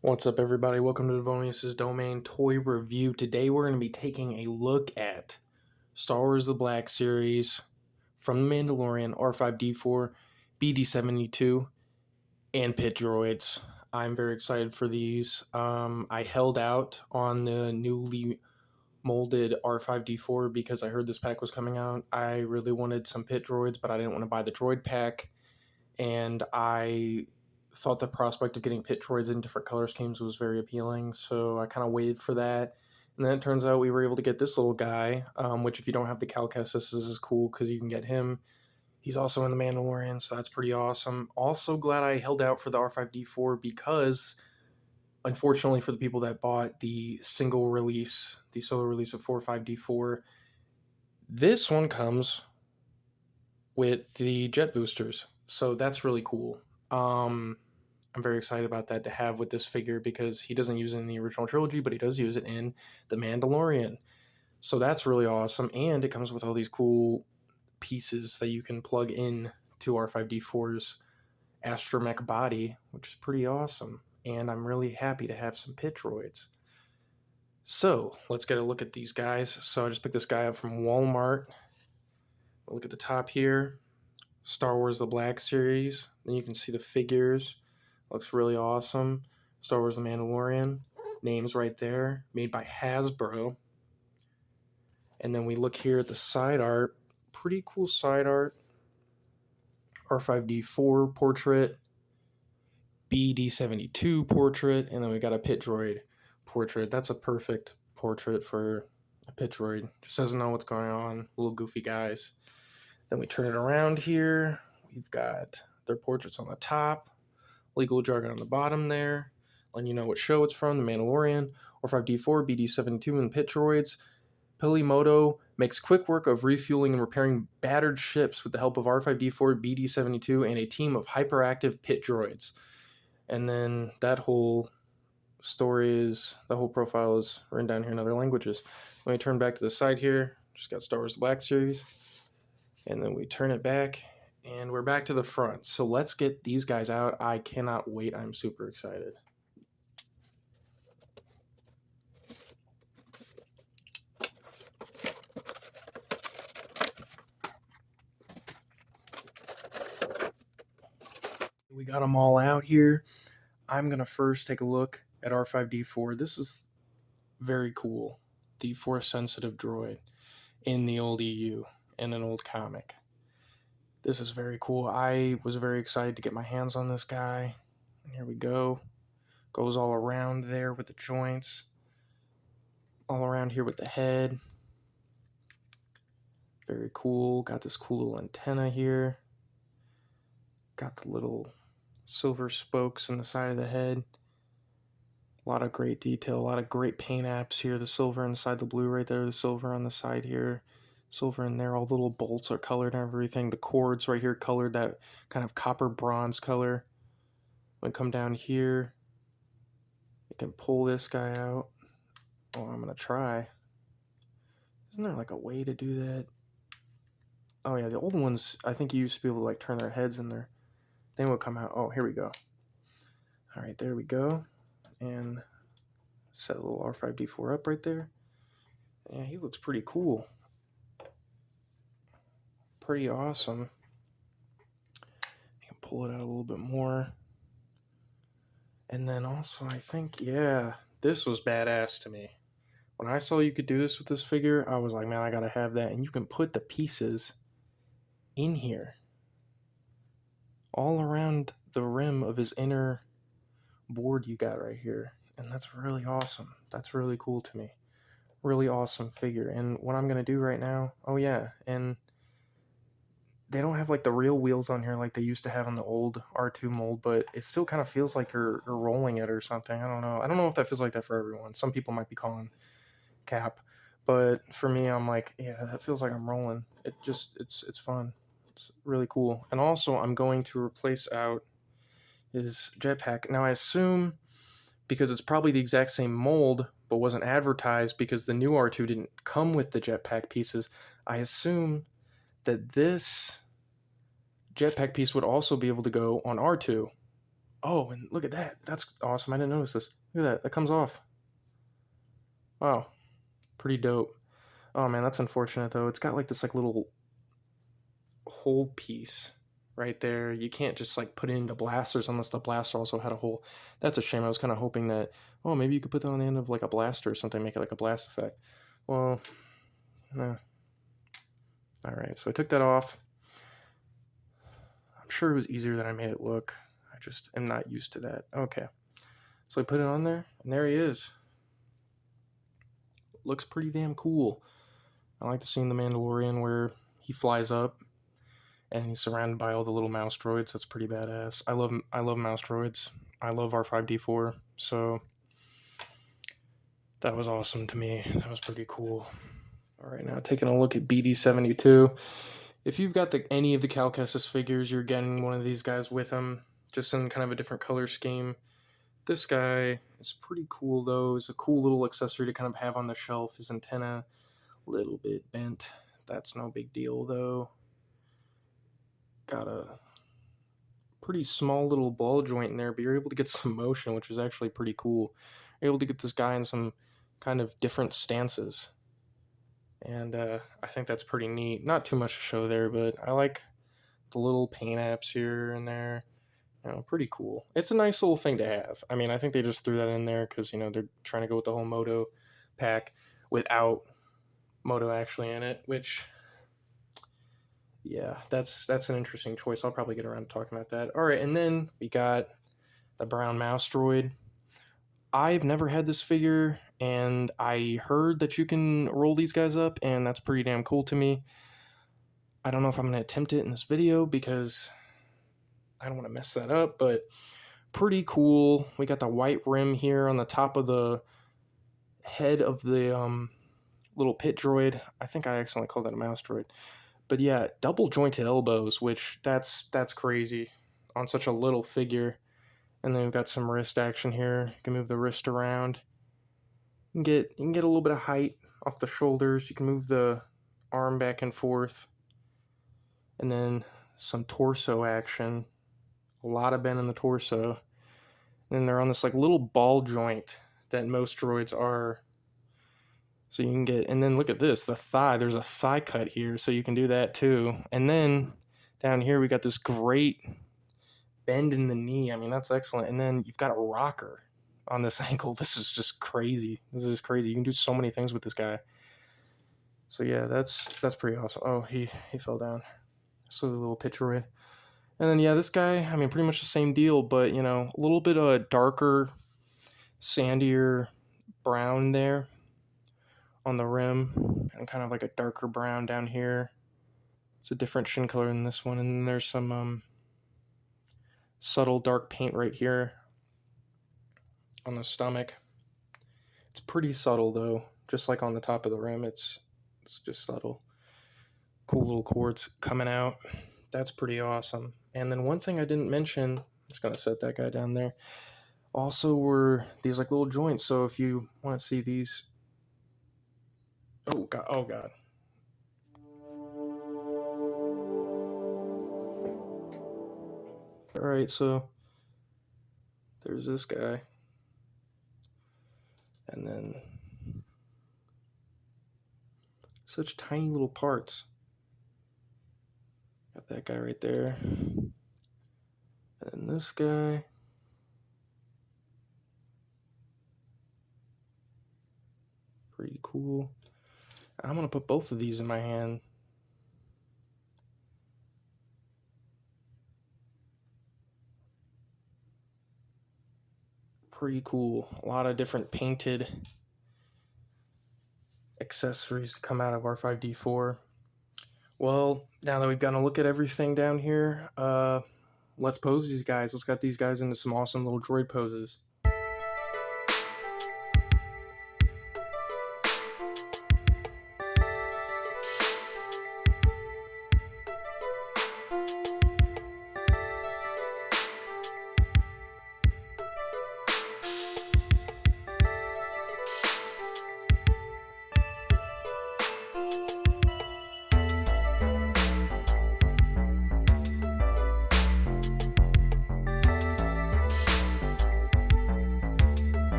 What's up, everybody? Welcome to Devonius' Domain Toy Review. Today we're going to be taking a look at Star Wars The Black Series from The Mandalorian, R5-D4, BD-72, and Pit Droids. I'm very excited for these. I held out on the newly molded R5-D4 because I heard this pack was coming out. I really wanted some Pit Droids, but I didn't want to buy the Droid pack, and I thought the prospect of getting Pit Droids in different color schemes was very appealing, so I kind of waited for that. And then it turns out we were able to get this little guy, which if you don't have the Cal Kestis, this is cool because you can get him. He's also in The Mandalorian, so that's pretty awesome. Also glad I held out for the R5-D4 because, unfortunately for the people that bought the single release, the solo release of 4-5-D4, this one comes with the jet boosters, so that's really cool. I'm very excited about that to have with this figure because he doesn't use it in the original trilogy, but he does use it in The Mandalorian. So that's really awesome, and it comes with all these cool pieces that you can plug in to R5-D4's astromech body, which is pretty awesome. And I'm really happy to have some pit droids. So let's get a look at these guys. So I just picked this guy up from Walmart. Look at the top here. Star Wars The Black Series. Then you can see the figures. Looks really awesome. Star Wars The Mandalorian. Names right there. Made by Hasbro. And then we look here at the side art. Pretty cool side art. R5-D4 portrait. BD-72 portrait. And then we got a Pit Droid portrait. That's a perfect portrait for a Pit Droid. Just doesn't know what's going on. Little goofy guys. Then we turn it around here. We've got their portraits on the top. Legal jargon on the bottom there, letting you know what show it's from, The Mandalorian, R5-D4, BD-72, and Pit Droids. Pilimoto makes quick work of refueling and repairing battered ships with the help of R5-D4, BD-72, and a team of hyperactive Pit Droids. And then that whole profile is written down here in other languages. When we turn back to the side here, just got Star Wars Black Series. And then we turn it back, and we're back to the front. So let's get these guys out. I cannot wait. I'm super excited. We got them all out here. I'm going to first take a look at R5-D4. This is very cool. The Force-sensitive droid in the old EU, in an old comic. This is very cool. I was very excited to get my hands on this guy. And here we go. Goes all around there with the joints. All around here with the head. Very cool. Got this cool little antenna here. Got the little silver spokes in the side of the head. A lot of great detail. A lot of great paint apps here. The silver inside the blue right there. The silver on the side here. Silver in there. All the little bolts are colored and everything. The cords right here colored that kind of copper bronze color. When we come down here, you can pull this guy out. Oh, I'm going to try. Isn't there like a way to do that? Oh yeah, the old ones, I think you used to be able to like turn their heads and their thing would come out. Oh, here we go. All right, there we go. And set a little R5-D4 up right there. Yeah, he looks pretty cool. Pretty awesome. You can pull it out a little bit more. And then also, I think, yeah, this was badass to me. When I saw you could do this with this figure, I was like, man, I gotta have that. And you can put the pieces in here. All around the rim of his inner board you got right here. And that's really awesome. That's really cool to me. Really awesome figure. And what I'm going to do right now, oh yeah, and they don't have like the real wheels on here like they used to have on the old R2 mold, but it still kind of feels like you're rolling it or something. I don't know. I don't know if that feels like that for everyone. Some people might be calling cap, but for me, I'm like, yeah, that feels like I'm rolling. It's fun. It's really cool. And also, I'm going to replace out his jetpack. Now, I assume, because it's probably the exact same mold, but wasn't advertised because the new R2 didn't come with the jetpack pieces, I assume that this jetpack piece would also be able to go on R2. Oh, and look at that. That's awesome. I didn't notice this. Look at that. That comes off. Wow. Pretty dope. Oh man, that's unfortunate though. It's got like this like little hole piece right there. You can't just like put it into blasters unless the blaster also had a hole. That's a shame. I was kind of hoping that, oh, maybe you could put that on the end of like a blaster or something, make it like a blast effect. Well, no. All right, so I took that off. I'm sure it was easier than I made it look. I just am not used to that. Okay. So I put it on there, and there he is. Looks pretty damn cool. I like the scene in The Mandalorian where he flies up and he's surrounded by all the little mouse droids. That's pretty badass. I love mouse droids. I love R5D4. So that was awesome to me. That was pretty cool. All right, now taking a look at BD72. If you've got any of the Cal Kestis figures, you're getting one of these guys with them, just in kind of a different color scheme. This guy is pretty cool though. It's a cool little accessory to kind of have on the shelf. His antenna, a little bit bent. That's no big deal though. Got a pretty small little ball joint in there, but you're able to get some motion, which is actually pretty cool. You're able to get this guy in some kind of different stances. And I think that's pretty neat. Not too much to show there, but I like the little paint apps here and there. You know, pretty cool. It's a nice little thing to have. I mean, I think they just threw that in there because, you know, they're trying to go with the whole Moto pack without Moto actually in it, which, yeah, that's an interesting choice. I'll probably get around to talking about that. All right, and then we got the brown mouse droid. I've never had this figure, and I heard that you can roll these guys up, and that's pretty damn cool to me. I don't know if I'm going to attempt it in this video because I don't want to mess that up, but pretty cool. We got the white rim here on the top of the head of the little pit droid. I think I accidentally called that a mouse droid. But yeah, double jointed elbows, which that's crazy on such a little figure. And then we've got some wrist action here. You can move the wrist around. You can get a little bit of height off the shoulders. You can move the arm back and forth. And then some torso action. A lot of bend in the torso. And then they're on this like little ball joint that most droids are. So you can get, and then look at this, the thigh. There's a thigh cut here, so you can do that too. And then down here we got this great bend in the knee. I mean, that's excellent. And then you've got a rocker on this ankle. This is just crazy. This is crazy. You can do so many things with this guy. So yeah, that's pretty awesome. Oh, he fell down. So the little pit droid. And then yeah, this guy, I mean, pretty much the same deal, but you know, a little bit of a darker, sandier brown there on the rim, and kind of like a darker brown down here. It's a different shin color than this one, and then there's some subtle dark paint right here on the stomach. It's pretty subtle though, just like on the top of the rim. It's just subtle. Cool little cords coming out. That's pretty awesome. And then one thing I didn't mention, I'm just gonna set that guy down there, also were these like little joints. So if you want to see these, oh god, all right, so there's this guy, and then such tiny little parts. Got that guy right there, and this guy. Pretty cool. I'm gonna put both of these in my hand. Pretty cool. A lot of different painted accessories to come out of R5D4. Well, now that we've gotten a look at everything down here, let's pose these guys. Let's get these guys into some awesome little droid poses.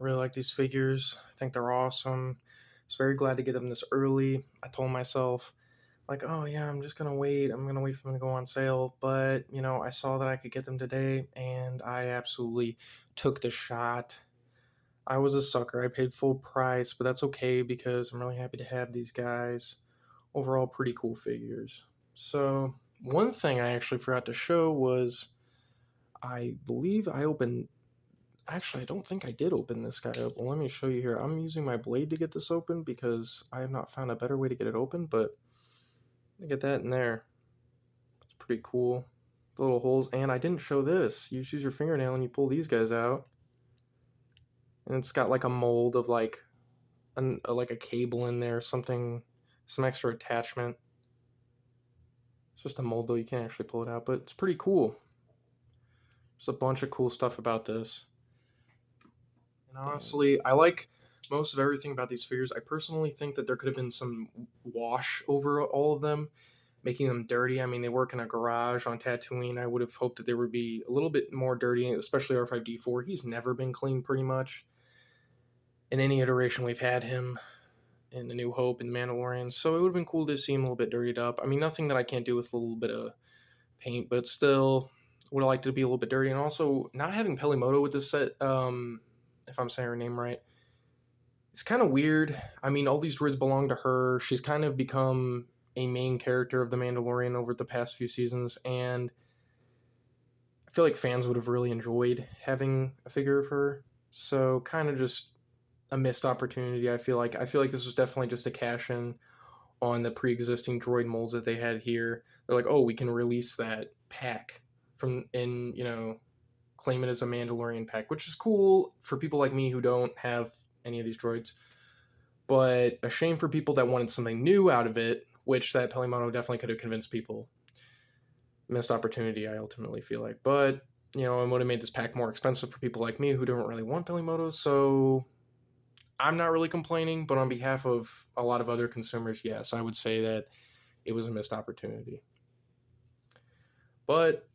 Really like these figures. I think they're awesome. I was very glad to get them this early. I told myself, like, oh yeah, I'm just gonna wait. I'm gonna wait for them to go on sale. But, I saw that I could get them today, and I absolutely took the shot. I was a sucker. I paid full price, but that's okay because I'm really happy to have these guys. Overall, pretty cool figures. So, one thing I actually forgot to show was I believe I opened. Actually, I don't think I did open this guy up. Well, let me show you here. I'm using my blade to get this open because I have not found a better way to get it open, but look at that in there. It's pretty cool. The little holes. And I didn't show this. You just use your fingernail and you pull these guys out. And it's got like a mold of like a cable in there, something, some extra attachment. It's just a mold though, you can't actually pull it out, but it's pretty cool. There's a bunch of cool stuff about this. And honestly, I like most of everything about these figures. I personally think that there could have been some wash over all of them, making them dirty. I mean, they work in a garage on Tatooine. I would have hoped that they would be a little bit more dirty, especially R5D4. He's never been clean pretty much in any iteration we've had him in The New Hope and The Mandalorian. So it would have been cool to see him a little bit dirtied up. I mean, nothing that I can't do with a little bit of paint, but still would have liked it to be a little bit dirty. And also, not having Pelimoto with this set, if I'm saying her name right, it's kind of weird. I mean, all these droids belong to her. She's kind of become a main character of The Mandalorian over the past few seasons, and I feel like fans would have really enjoyed having a figure of her. So, kind of just a missed opportunity. I feel like this was definitely just a cash in on the pre-existing droid molds that they had here. They're like, oh, we can release that pack from and claim it as a Mandalorian pack, which is cool for people like me who don't have any of these droids. But a shame for people that wanted something new out of it, which that Pelimoto definitely could have convinced people. Missed opportunity, I ultimately feel like. But, it would have made this pack more expensive for people like me who don't really want Pelimotos, so I'm not really complaining, but on behalf of a lot of other consumers, yes, I would say that it was a missed opportunity. But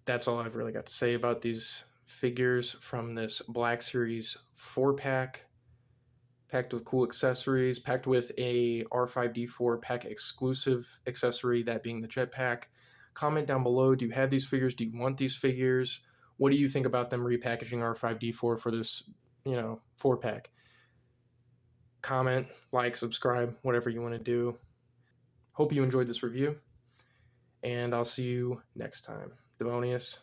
that's all I've really got to say about these figures from this Black Series 4 pack. Packed with cool accessories, packed with a R5D4 pack exclusive accessory, that being the jetpack. Comment down below, do you have these figures? Do you want these figures? What do you think about them repackaging R5D4 for this, 4 pack? Comment, like, subscribe, whatever you want to do. Hope you enjoyed this review, and I'll see you next time. Devonius.